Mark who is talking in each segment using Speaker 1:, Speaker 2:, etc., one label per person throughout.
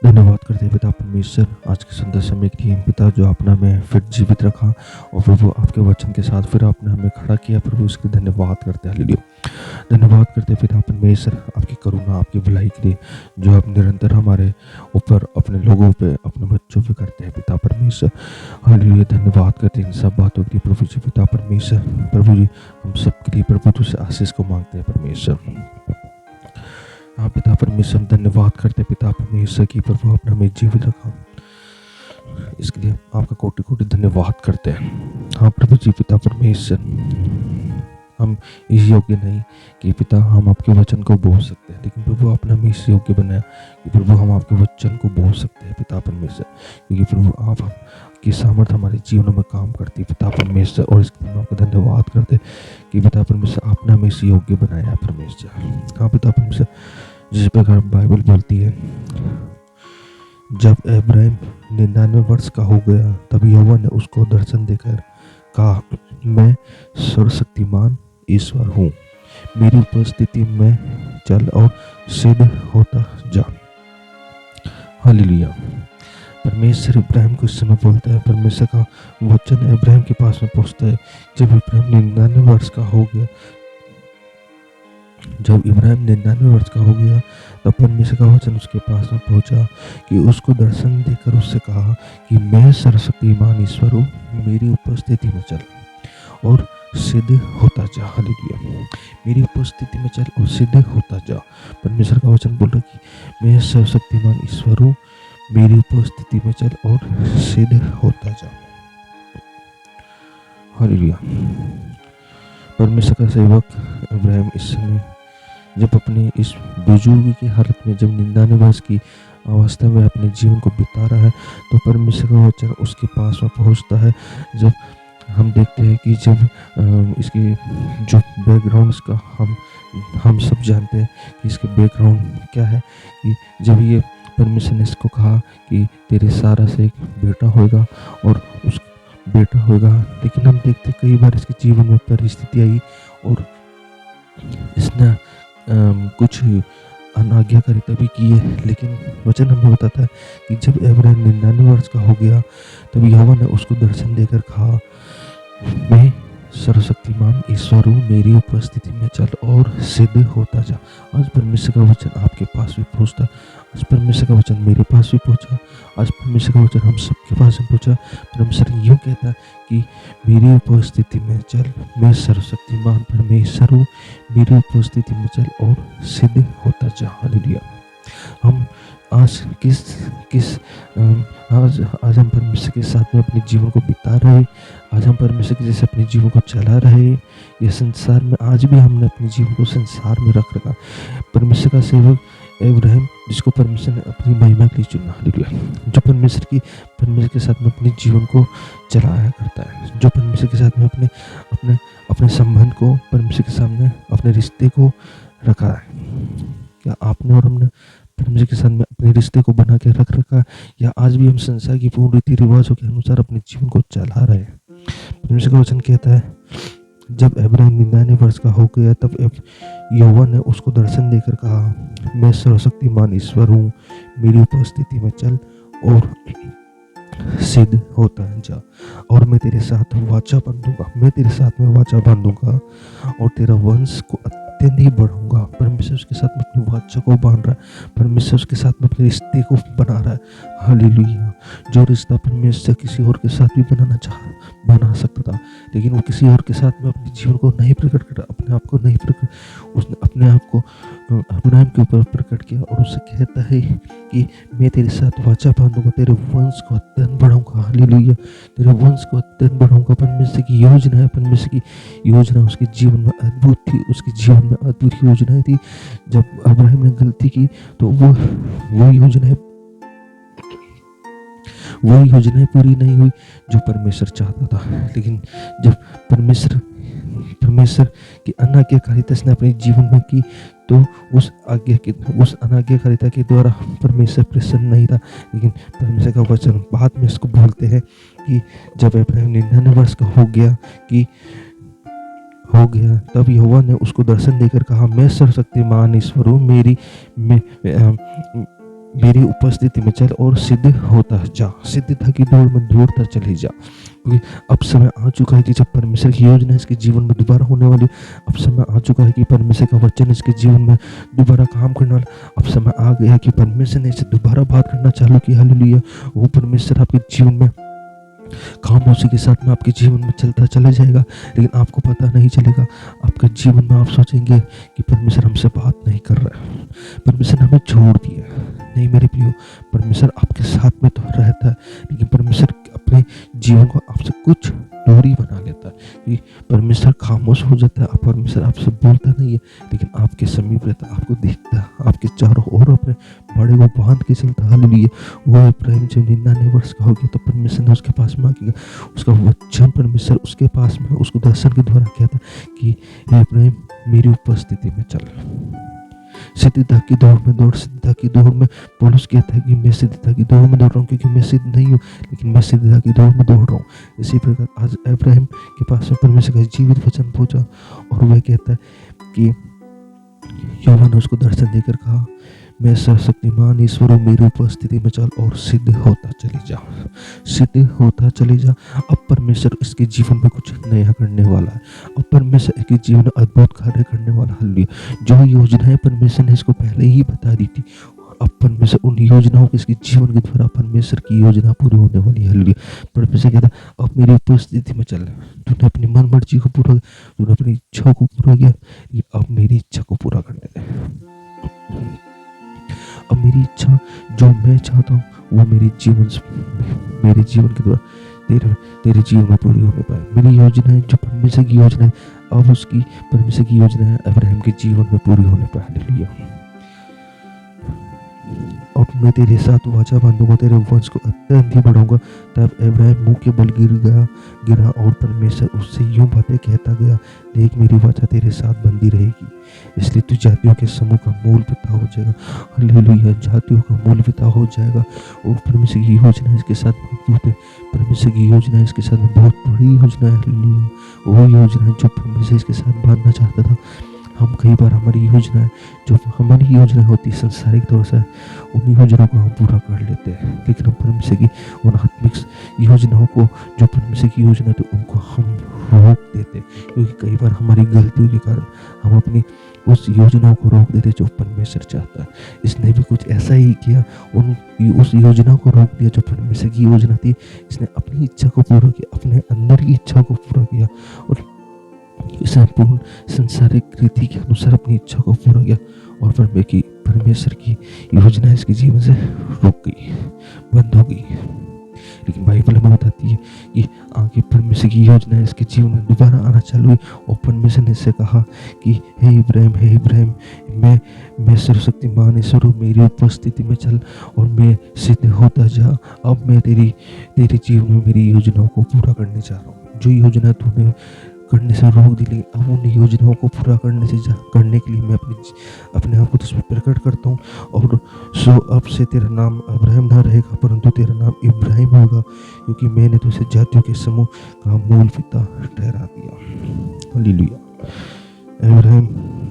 Speaker 1: धन्यवाद करते हैं पिता परमेश्वर आज के सुंदर समय के लिए पिता जो आपने हमें फिर जीवित रखा और प्रभु आपके वचन के साथ फिर आपने हमें खड़ा किया प्रभु इसके धन्यवाद करते हैं हालेलुया। धन्यवाद करते हैं पिता परमेश्वर आपकी करुणा आपकी भलाई के लिए जो आप निरंतर हमारे ऊपर अपने लोगों पे अपने बच्चों पे करते हैं पिता परमेश्वर हालेलुया। धन्यवाद करते हैं इन सब बातों के लिए प्रभु जी पिता परमेश्वर प्रभु जी हम सब के लिए प्रभु तुझसे आशीष को मांगते हैं परमेश्वर। हाँ पिता परमेश्वर धन्यवाद करते पिता परमेश्वर की प्रभु आपने हमें जीवित रखा इसके लिए आपका कोटि कोटि धन्यवाद करते हैं। हाँ प्रभु जी पिता परमेश्वर हम इस योग्य नहीं कि पिता हम आपके वचन को बोल सकते हैं लेकिन प्रभु आपने हमें इस योग्य बनाया कि प्रभु हम आपके वचन को बोल सकते हैं पिता परमेश्वर क्योंकि प्रभु आप की सामर्थ हमारे जीवनों में काम करती है पिता परमेश्वर और इसके लिए आपका धन्यवाद करते कि पिता परमेश्वर आपने हमें इस योग्य बनाया परमेश्वर। हाँ पिता परमेश्वर जिस प्रकार बाइबल बोलती है जब इब्राहिम 99 वर्ष का हो गया तब यहोवा ने उसको दर्शन देकर कहा मैं सर्वशक्तिमान ईश्वर हूँ मेरी उपस्थिति में चल और सिद्ध होता जा। हालेलुया। परमेश्वर इब्राहिम को इस समय बोलता है परमेश्वर का वचन इब्राहिम के पास में पहुँचता है जब इब्राहिम 99 वर्ष का हो गया तब परमेश्वर का वचन उसके पास में पहुंचा कि उसको दर्शन देकर उससे कहा कि मैं सर्वशक्तिमान ईश्वर हूँ मेरी उपस्थिति में चल और सिद्ध होता जा। हालेलुया। मेरी उपस्थिति में चल और सिद्ध होता जा। परमेश्वर का वचन बोल रहा कि मैं सर्वशक्तिमान ईश्वर हूँ मेरी उपस्थिति में चल और सिद्ध होता जा। हालेलुया। परमेश्वर का सेवक इब्राहिम इस समय जब अपने इस बुजुर्ग की हालत में जब 99 वर्ष की अवस्था में अपने जीवन को बिता रहा है तो परमेश्वर का वचन उसके पास में पहुंचता है। जब हम देखते हैं कि जब इसकी जो बैकग्राउंड इसका हम सब जानते हैं कि इसके बैकग्राउंड क्या है कि जब ये परमेश्वर ने इसको कहा कि तेरे सारा से एक बेटा होगा और उस बेटा होगा लेकिन हम देखते कई बार इसके जीवन में परिस्थिति आई और इसने कुछ अनाज्ञाकारिता भी की है लेकिन वचन हमें बताता है कि जब इब्राहिम 99 वर्ष का हो गया तब यहोवा ने उसको दर्शन देकर कहा मैं सर्वशक्तिमान ईश्वर हूँ मेरी उपस्थिति में चल और सिद्ध होता जा। आज परमेश्वर का वचन आपके पास भी पहुँचता, आज परमेश्वर का वचन मेरे पास भी पहुँचा, आज परमेश्वर का वचन हम सबके पास भी पहुँचा। परमेश्वर यूँ कहता है कि मेरी उपस्थिति में चल मैं सर्वशक्तिमान परमेश्वर हूँ मेरी उपस्थिति में चल और सिद्ध होता जा। हालेलुया। हम आज आज हम परमेश्वर के साथ में अपने जीवन को बिता रहे, आज हम परमेश्वर के जैसे अपने जीवन को चला रहे। ये संसार में आज भी हमने अपने जीवन को संसार में रख रखा। परमेश्वर का सेवक इब्राहिम जिसको परमेश्वर ने अपनी महिमा के लिए चुना, हालेलुया, जो परमेश्वर के साथ में अपने जीवन को चलाया करता है, जो परमेश्वर के साथ में अपने संबंध को परमेश्वर के सामने अपने रिश्ते को रखा है। क्या आपने और हमने परमेश्वर के साथ में अपने रिश्ते को बना के रख रखा या आज भी हम संसार की पूर्ण रीति रिवाजों के अनुसार अपने जीवन को चला रहे हैं? परमेश्वर का वचन कहता है जब इब्राहिम 99 वर्ष का हो गया तब यहोवा ने उसको दर्शन देकर कहा मैं सर्वशक्तिमान ईश्वर हूँ मेरी उपस्थिति में चल और सिद्ध होता जा और मैं तेरे साथ वाचा बांधूंगा और तेरा वंश को अत्यंत ही बढ़ाऊंगा। परमेश्वर उसके साथ में अपनी वाचा को बांध रहा है, परमेश्वर उसके साथ में अपने रिश्ते को बना रहा है। हालेलुया। जो रिश्ता परमेश्वर किसी और के साथ भी बना सकता था लेकिन वो किसी और के साथ में अपने जीवन को नहीं प्रकट कर अपने आप को नहीं प्रकट, उसने अपने आप को इब्राहिम के ऊपर प्रकट किया और उससे कहता है कि मैं तेरे साथ वाचा बांधूंगा तेरे वंश को अत्यंत बढ़ाऊंगा। हालेलुया। तेरे वंश को अत्यंत बढ़ाऊंगा। परमेश्वर की योजना है, परमेश्वर की योजना उसके जीवन में अद्भुत थी, उसके जीवन में अद्भुत योजनाएं थी। जब इब्राहिम ने गलती की तो वो योजनाएं पूरी नहीं हुई जो परमेश्वर चाहता था। लेकिन जब परमेश्वर की अनाज्ञाकारिता इसने अपने जीवन में की तो उस अनाज्ञाकारिता के द्वारा परमेश्वर प्रसन्न नहीं था। लेकिन परमेश्वर का वचन बाद में इसको बोलते हैं कि जब इब्राहिम 99 वर्ष का हो गया तब यहोवा ने उसको दर्शन देकर कहा मैं सर्वशक्तिमान ईश्वर हूँ मेरी उपस्थिति में चल और सिद्ध होता जा, सिद्धता की दौड़ में दौड़ता चले जा, क्योंकि अब समय आ चुका है कि जब परमेश्वर की योजना इसके जीवन में दोबारा होने वाली। अब समय आ चुका है कि परमेश्वर का वचन इसके जीवन में दोबारा काम करने वाला। अब समय आ गया है कि परमेश्वर ने इसे दोबारा बात करना चालू किया। हालेलुया। वो परमेश्वर आपके जीवन में खामोशी के साथ में आपके जीवन में चलता चला जाएगा, लेकिन आपको पता नहीं चलेगा। आपके जीवन में आप सोचेंगे कि परमेश्वर हमसे बात नहीं कर रहा है, परमेश्वर ने हमें छोड़ दिया। नहीं मेरे प्रियो, परमेश्वर आपके साथ में तो रहता है, लेकिन परमेश्वर अपने जीवन को आपसे कुछ दूरी बना लेता है कि परमेश्वर खामोश हो जाता है। परमेश्वर आपसे बोलता नहीं है, लेकिन आपके समीप रहता है, आपको देखता है, आपके चारों ओर अपने बड़े को बांध के चलता है। हालेलुया। वो इब्राहिम जब 99 वर्ष का हो गया तो परमेश्वर ने उसके पास मांगा, उसका वचन परमेश्वर उसके पास में उसको दर्शन के द्वारा कहता कि हे इब्राहिम मेरी उपस्थिति में चल। सिद्धता की दौड़ में दौड़, सिद्धता की दौड़ में पौलुस कहता है कि मैं सिद्धता की दौड़ में दौड़ रहा हूँ, क्योंकि मैं सिद्ध नहीं हूँ, लेकिन मैं सिद्धता की दौड़ में दौड़ रहा हूँ। इसी प्रकार आज इब्राहिम के पास में परमेश्वर का जीवित वचन पहुंचा और वह कहता है कि यहोवा ने उसको दर्शन देकर कहा, मैं सर्वशक्तिमान ईश्वर हूँ, मेरी उपस्थिति में चल और सिद्ध होता चले जा, सिद्ध होता चले जा। अब परमेश्वर इसके जीवन में कुछ नया करने वाला है। अब परमेश्वर इसके जीवन में अद्भुत कार्य करने वाला। हालेलुया। जो योजनाएं परमेश्वर ने इसको पहले ही बता दी थी, अब परमेश्वर उन योजनाओं को इसके जीवन के द्वारा परमेश्वर की योजना पूरी होने वाली है। हालेलुया। परमेश्वर कहता अब मेरी उपस्थिति में चल, तूने अपनी मन मर्जी को पूरा, तूने अपनी इच्छा को पूरा किया, अब मेरी इच्छा को पूरा करने दे। अब मेरी इच्छा जो मैं चाहता हूँ वो मेरे जीवन के द्वारा तेरे जीवन में पूरी होने पाए। मेरी योजना है जो परमेश्वर की योजना है, अब उसकी परमेश्वर की योजना है अब्राहम के जीवन में पूरी होने पाए। हालेलुया। अब मैं तेरे साथ वाचा बांधूंगा, तेरे वंश को अत्यंत ही बढ़ाऊंगा। तब अब्राहम मुंह के बल गिरा और परमेश्वर उससे यूं बातें कहता गया, देख मेरी वाचा तेरे साथ बंधी रहेगी, इसलिए तू जातियों के समूह का मूल पिता हो जाएगा। हालेलुया। जातियों का मूल पिता हो जाएगा। वो परमेश्वर की योजना इसके साथ मौजूद है। परमेश्वर की योजना इसके साथ बहुत बड़ी योजना है। हालेलुया। वो योजना जो परमेश्वर इसके साथ बांधना चाहता था। हम कई बार हमारी योजनाएं जो हमारी योजना होती है संसारिक तौर से, उन योजनाओं को हम पूरा कर लेते हैं, लेकिन हम परमेश्वर की उन आत्मिक योजनाओं को जो परमेश्वर की योजना थी उनको हम रोक देते, क्योंकि कई बार हमारी गलतियों के कारण हम अपनी उस योजनाओं को रोक देते जो परमेश्वर चाहता है। इसने भी कुछ ऐसा ही किया, उस योजना को रोक दिया जो परमेश्वर की योजना थी। इसने अपनी इच्छा को पूरा किया, अपने अंदर की इच्छा को पूरा किया और संपूर्ण संसारिक रीति के अनुसार अपनी इच्छा को पूरा किया और परमेश्वर की योजना इसके जीवन से रुक गई, बंद हो गई। लेकिन बाइबल हमें बताती है कि आगे परमेश्वर की योजना इसके जीवन में दोबारा आना चालू हुई और परमेश्वर ने इससे कहा कि हे इब्राहिम, मैं सर्वशक्तिमान ईश्वर हूँ, मेरी उपस्थिति में चल और मैं सिद्ध होता जा। अब मैं तेरे जीवन में मेरी योजनाओं को पूरा करने जा रहा हूँ। जो योजना तूने करने से रोक दी, लेकिन अब उन योजनाओं को पूरा करने के लिए मैं अपने आप को तुझ पर प्रकट करता हूँ। और सो अब से तेरा नाम अब्राहम ना रहेगा, परंतु तेरा नाम इब्राहिम होगा, क्योंकि मैंने तुझे जातियों के समूह का मूल पिता ठहरा दिया। हालेलुया। इब्राहिम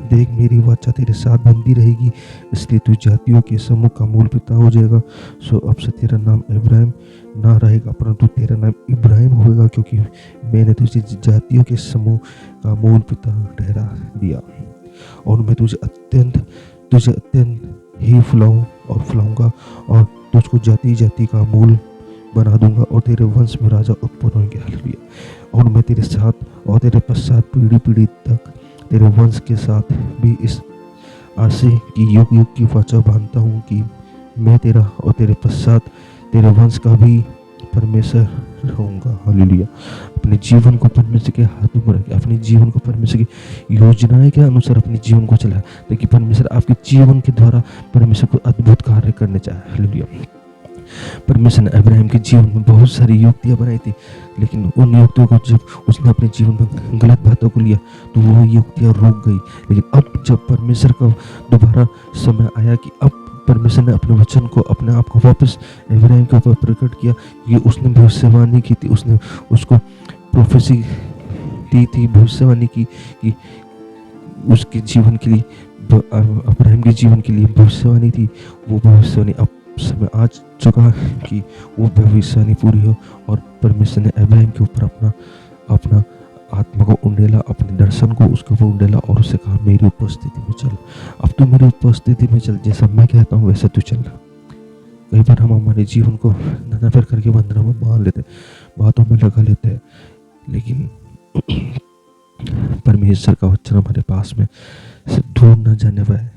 Speaker 1: देख मेरी वाचा तेरे साथ बंधी रहेगी, इसलिए तू जातियों के समूह का मूल पिता हो जाएगा। सो अब से तेरा नाम इब्राहिम ना रहेगा, परंतु तेरा नाम इब्राहिम होगा, क्योंकि मैंने तुझे जातियों के समूह का मूल पिता ठहरा दिया और मैं तुझे अत्यंत ही फैलाऊंगा और तुझको जाति जाति का मूल बना दूंगा और तेरे वंश में राजा उत्पन्न होंगे। हालेलुया। और मैं तेरे साथ और तेरे पश्चात पीढ़ी पीढ़ी तक तेरे वंश के साथ भी इस आशे की युग युग की वाचा बांधता हूँ कि मैं तेरा और तेरे पश्चात तेरे वंश का भी परमेश्वर रहूँगा। हालेलुया। अपने जीवन को परमेश्वर के हाथों में रखें, अपने जीवन को परमेश्वर की योजनाएं के अनुसार अपने जीवन को चलाए, ताकि परमेश्वर आपके जीवन के द्वारा परमेश्वर को अद्भुत कार्य करने चाहे। हालेलुया। परमेश्वर ने अब्राहम के जीवन में बहुत सारी युक्तियां बनाई थी, लेकिन उन युक्तियों को जब उसने अपने जीवन में गलत बातों को लिया तो वो युक्तियां रुक गई। लेकिन अब जब परमेश्वर का दोबारा समय आया कि अब परमेश्वर ने अपने वचन को अपने आप को वापस अब्राहम के ऊपर प्रकट किया, ये उसने भविष्यवाणी की थी, उसने उसको प्रोफेसी दी थी, भविष्यवाणी की कि उसके जीवन के लिए अब्राहम के जीवन के लिए भविष्यवाणी थी। वो भविष्यवाणी अब समय आ चुका कि वो भविष्यवाणी पूरी हो और परमेश्वर ने अब्राहम के ऊपर अपना अपना आत्मा को उंडेला, अपने दर्शन को उसके ऊपर उंडेला और उसे कहा मेरी उपस्थिति में चल। अब तू मेरी उपस्थिति में चल, जैसा मैं कहता हूँ वैसे तू चल। कई बार हम हमारे जीवन को नजर करके बंधनों में बांध लेते, बातों में लगा लेते हैं, लेकिन परमेश्वर का वचन हमारे पास में से दूर न जाने पाए,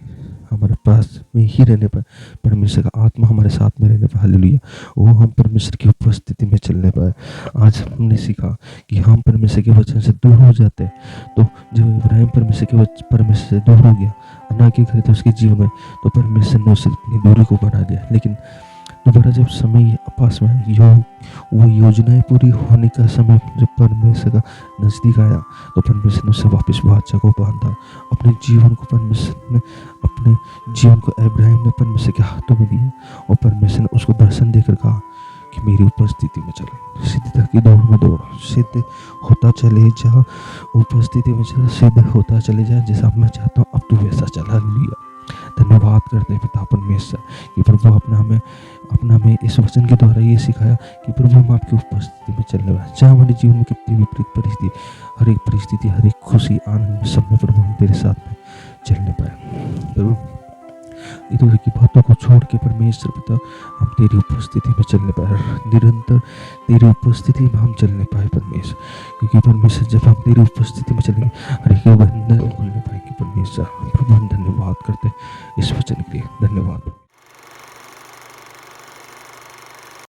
Speaker 1: हमारे पास में ही रहने पाए, परमेश्वर का आत्मा हमारे साथ में रहने पाए, हालेलुया, वो हम परमेश्वर की उपस्थिति में चलने पाए। आज हमने सीखा कि हम परमेश्वर के वचन से दूर हो जाते हैं, तो जब इब्राहिम परमेश्वर से दूर हो गया, अना के करे तो उसके जीवन में, तो परमेश्वर ने उसे अपनी दूरी को बढ़ा दिया। लेकिन दोबारा जब समय पास में वो योजनाएं पूरी होने का समय जब परमेश्वर का नज़दीक आया, तो परमेश्वर ने उसे वापस बादशाह को बांधा। अपने जीवन को परमेश्वर ने अपने जीवन को इब्राहिम ने परमेश्वर के हाथों में दिया, और परमेश्वर ने उसको दर्शन देकर कहा कि मेरी उपस्थिति में चलो, सिद्धता की दौड़ में दौड़, सिद्ध होता चले जा, उपस्थिति में चला, सिद्ध होता चले जा, जैसा मैं चाहता हूँ अब तू वैसा चला। लिया धन्यवाद करते हैं पिता परमेश्वर कि प्रभु अपना हमें इस वचन के द्वारा ये सिखाया कि प्रभु हम आपकी उपस्थिति में चलने वाले, चाहे हमारे जीवन में कितनी विपरीत परिस्थिति, हर एक परिस्थिति, हर एक खुशी, आनंद, सब में प्रभु हम तेरे साथ में चलने पाए। प्रभु इधर की बातों को छोड़ के परमेश्वर पिता हम तेरी उपस्थिति में चलने पाए, निरंतर तेरी उपस्थिति में हम चलने पाए परमेश्वर, क्योंकि परमेश्वर जब हम तेरी उपस्थिति में चलेंगे हर एक बंधन खोलने पाएंगे परमेश्वर। प्रभु हम धन्यवाद करते इस वचन के लिए, धन्यवाद।